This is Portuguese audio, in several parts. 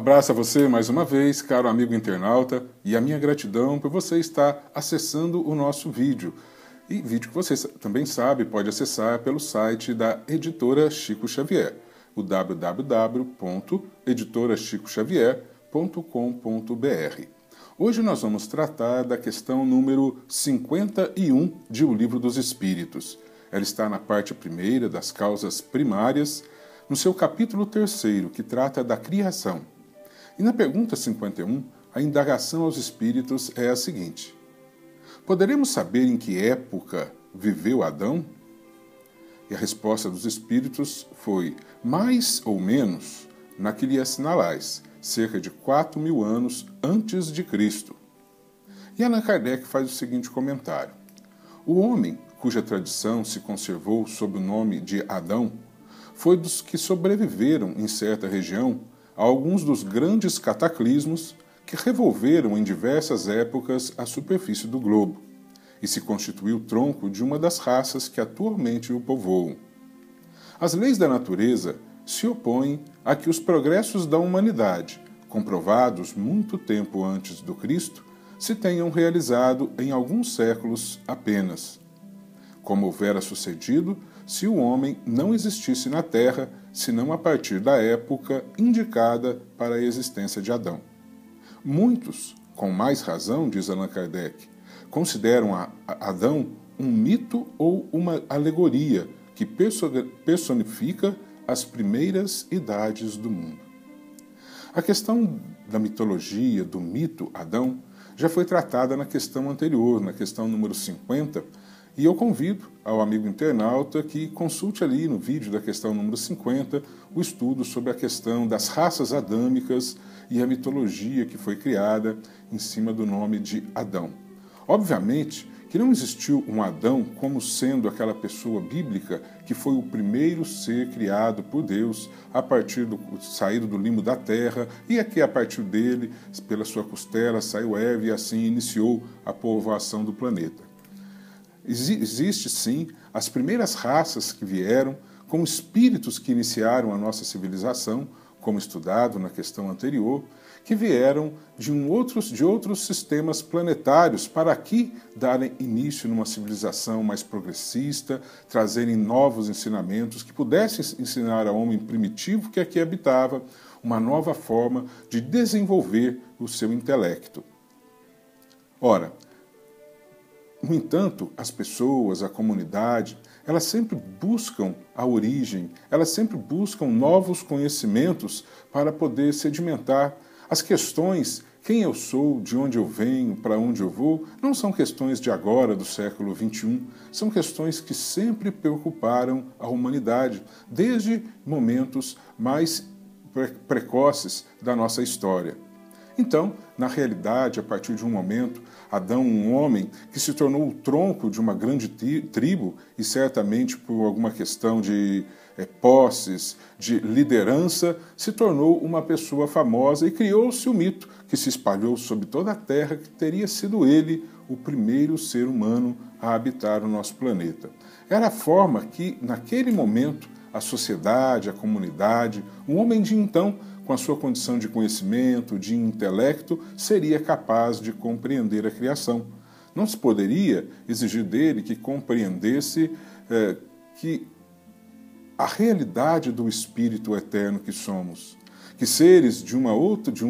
abraço a você mais uma vez, caro amigo internauta, e a minha gratidão por você estar acessando o nosso vídeo. E vídeo que você também sabe pode acessar pelo site da Editora Chico Xavier, o www.editorachicoxavier.com.br. Hoje nós vamos tratar da questão número 51 de O Livro dos Espíritos. Ela está na parte primeira das causas primárias, no seu capítulo 3º, que trata da criação. E na pergunta 51, a indagação aos espíritos é a seguinte: poderemos saber em que época viveu Adão? E a resposta dos espíritos foi: mais ou menos na que lhe assinalais, cerca de 4.000 anos antes de Cristo. E Allan Kardec faz o seguinte comentário: o homem, cuja tradição se conservou sob o nome de Adão, foi dos que sobreviveram em certa região a alguns dos grandes cataclismos que revolveram em diversas épocas a superfície do globo, e se constituiu o tronco de uma das raças que atualmente o povoam. As leis da natureza se opõem a que os progressos da humanidade, comprovados muito tempo antes do Cristo, se tenham realizado em alguns séculos apenas, como houvera sucedido se o homem não existisse na Terra, senão a partir da época indicada para a existência de Adão. Muitos, com mais razão, diz Allan Kardec, consideram Adão um mito ou uma alegoria que personifica as primeiras idades do mundo. A questão da mitologia, do mito Adão, já foi tratada na questão anterior, na questão número 50, e eu convido ao amigo internauta que consulte ali no vídeo da questão número 50 o estudo sobre a questão das raças adâmicas e a mitologia que foi criada em cima do nome de Adão. Obviamente que não existiu um Adão como sendo aquela pessoa bíblica que foi o primeiro ser criado por Deus a partir do saído do limo da terra, e aqui a partir dele, pela sua costela, saiu Eva e assim iniciou a povoação do planeta. Existe sim as primeiras raças que vieram, com espíritos que iniciaram a nossa civilização, como estudado na questão anterior, que vieram de outros sistemas planetários para aqui darem início numa civilização mais progressista, trazerem novos ensinamentos que pudessem ensinar ao homem primitivo que aqui habitava uma nova forma de desenvolver o seu intelecto. Ora, no entanto, as pessoas, a comunidade, elas sempre buscam a origem, elas sempre buscam novos conhecimentos para poder sedimentar. As questões, quem eu sou, de onde eu venho, para onde eu vou, não são questões de agora, do século XXI, são questões que sempre preocuparam a humanidade, desde momentos mais precoces da nossa história. Então, na realidade, a partir de um momento, Adão, um homem que se tornou o tronco de uma grande tribo, e certamente por alguma questão de posses, de liderança, se tornou uma pessoa famosa e criou-se o mito que se espalhou sobre toda a Terra que teria sido ele o primeiro ser humano a habitar o nosso planeta. Era a forma que, naquele momento, a sociedade, a comunidade, o homem de então, com a sua condição de conhecimento, de intelecto, seria capaz de compreender a criação. Não se poderia exigir dele que compreendesse que a realidade do espírito eterno que somos, que seres de um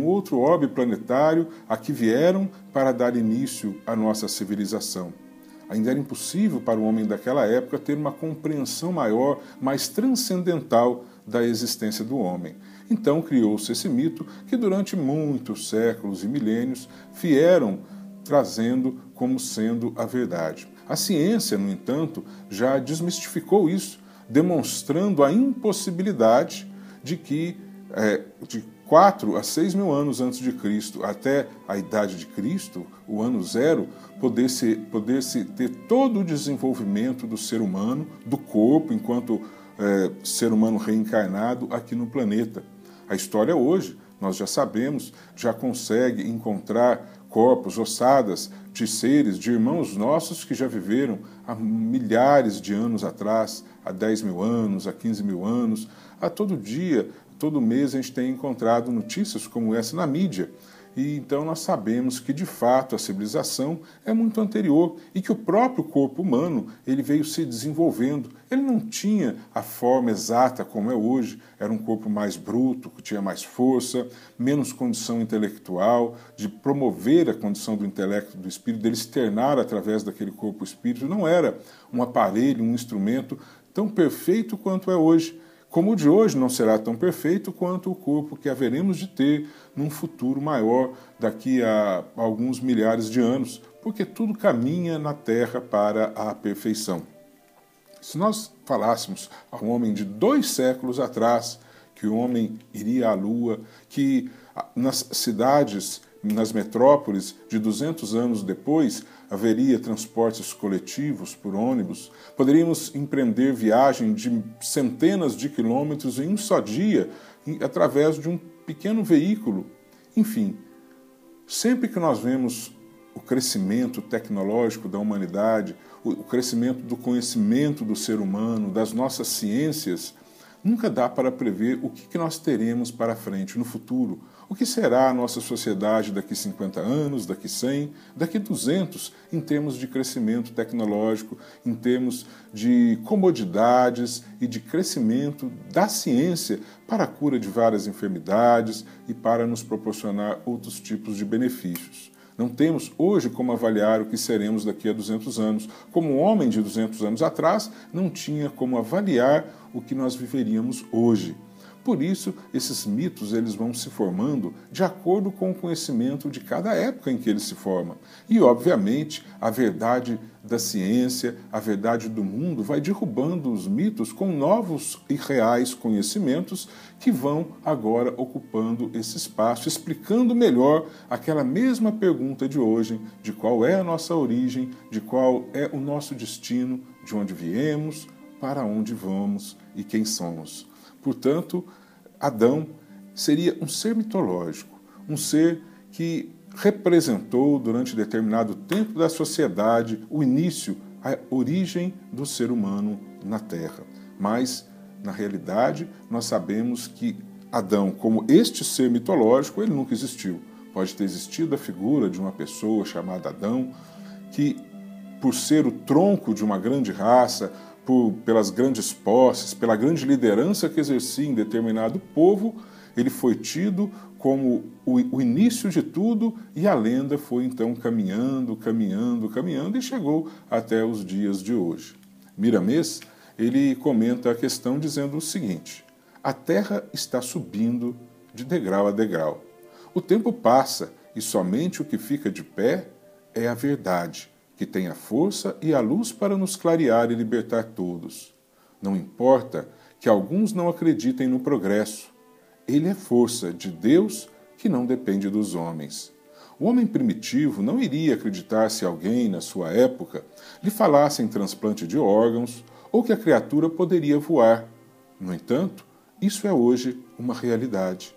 outro orbe planetário aqui vieram para dar início à nossa civilização. Ainda era impossível para o homem daquela época ter uma compreensão maior, mais transcendental da existência do homem. Então criou-se esse mito que durante muitos séculos e milênios vieram trazendo como sendo a verdade. A ciência, no entanto, já desmistificou isso, demonstrando a impossibilidade de que de 4 a 6.000 anos antes de Cristo até a idade de Cristo, o ano zero, poder-se ter todo o desenvolvimento do ser humano, do corpo, enquanto ser humano reencarnado aqui no planeta. A história hoje, nós já sabemos, já consegue encontrar corpos, ossadas de seres, de irmãos nossos que já viveram há milhares de anos atrás, há 10.000 anos, há 15.000 anos, a todo dia, todo mês a gente tem encontrado notícias como essa na mídia. E então nós sabemos que, de fato, a civilização é muito anterior e que o próprio corpo humano ele veio se desenvolvendo. Ele não tinha a forma exata como é hoje, era um corpo mais bruto, que tinha mais força, menos condição intelectual, de promover a condição do intelecto, do espírito, dele externar através daquele corpo-espírito. Não era um aparelho, um instrumento tão perfeito quanto é hoje. Como o de hoje não será tão perfeito quanto o corpo que haveremos de ter num futuro maior, daqui a alguns milhares de anos, porque tudo caminha na Terra para a perfeição. Se nós falássemos a um homem de 2 séculos atrás que o homem iria à Lua, que nas cidades, nas metrópoles, de 200 anos depois, haveria transportes coletivos por ônibus, poderíamos empreender viagem de centenas de quilômetros em um só dia, através de um pequeno veículo. Enfim, sempre que nós vemos o crescimento tecnológico da humanidade, o crescimento do conhecimento do ser humano, das nossas ciências, nunca dá para prever o que nós teremos para frente no futuro. O que será a nossa sociedade daqui 50 anos, daqui 100, daqui 200, em termos de crescimento tecnológico, em termos de comodidades e de crescimento da ciência para a cura de várias enfermidades e para nos proporcionar outros tipos de benefícios. Não temos hoje como avaliar o que seremos daqui a 200 anos. Como um homem de 200 anos atrás não tinha como avaliar o que nós viveríamos hoje. Por isso, esses mitos eles vão se formando de acordo com o conhecimento de cada época em que ele se forma. E, obviamente, a verdade da ciência, a verdade do mundo vai derrubando os mitos com novos e reais conhecimentos que vão agora ocupando esse espaço, explicando melhor aquela mesma pergunta de hoje, de qual é a nossa origem, de qual é o nosso destino, de onde viemos, para onde vamos e quem somos. Portanto, Adão seria um ser mitológico, um ser que representou durante determinado tempo da sociedade o início, a origem do ser humano na Terra. Mas, na realidade, nós sabemos que Adão, como este ser mitológico, ele nunca existiu. Pode ter existido a figura de uma pessoa chamada Adão, que, por ser o tronco de uma grande raça, pelas grandes posses, pela grande liderança que exercia em determinado povo, ele foi tido como o início de tudo e a lenda foi então caminhando e chegou até os dias de hoje. Miramês, ele comenta a questão dizendo o seguinte: a terra está subindo de degrau a degrau. O tempo passa e somente o que fica de pé é a verdade, que tem a força e a luz para nos clarear e libertar todos. Não importa que alguns não acreditem no progresso. Ele é força de Deus que não depende dos homens. O homem primitivo não iria acreditar se alguém, na sua época, lhe falasse em transplante de órgãos ou que a criatura poderia voar. No entanto, isso é hoje uma realidade.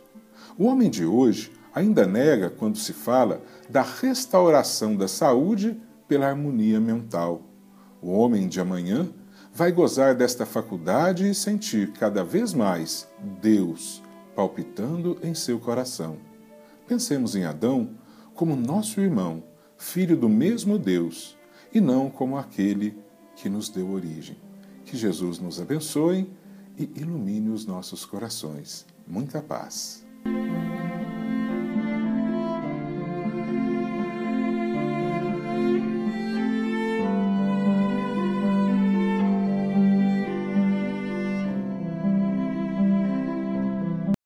O homem de hoje ainda nega quando se fala da restauração da saúde pela harmonia mental. O homem de amanhã vai gozar desta faculdade e sentir cada vez mais Deus palpitando em seu coração. Pensemos em Adão como nosso irmão, filho do mesmo Deus, e não como aquele que nos deu origem. Que Jesus nos abençoe e ilumine os nossos corações. Muita paz.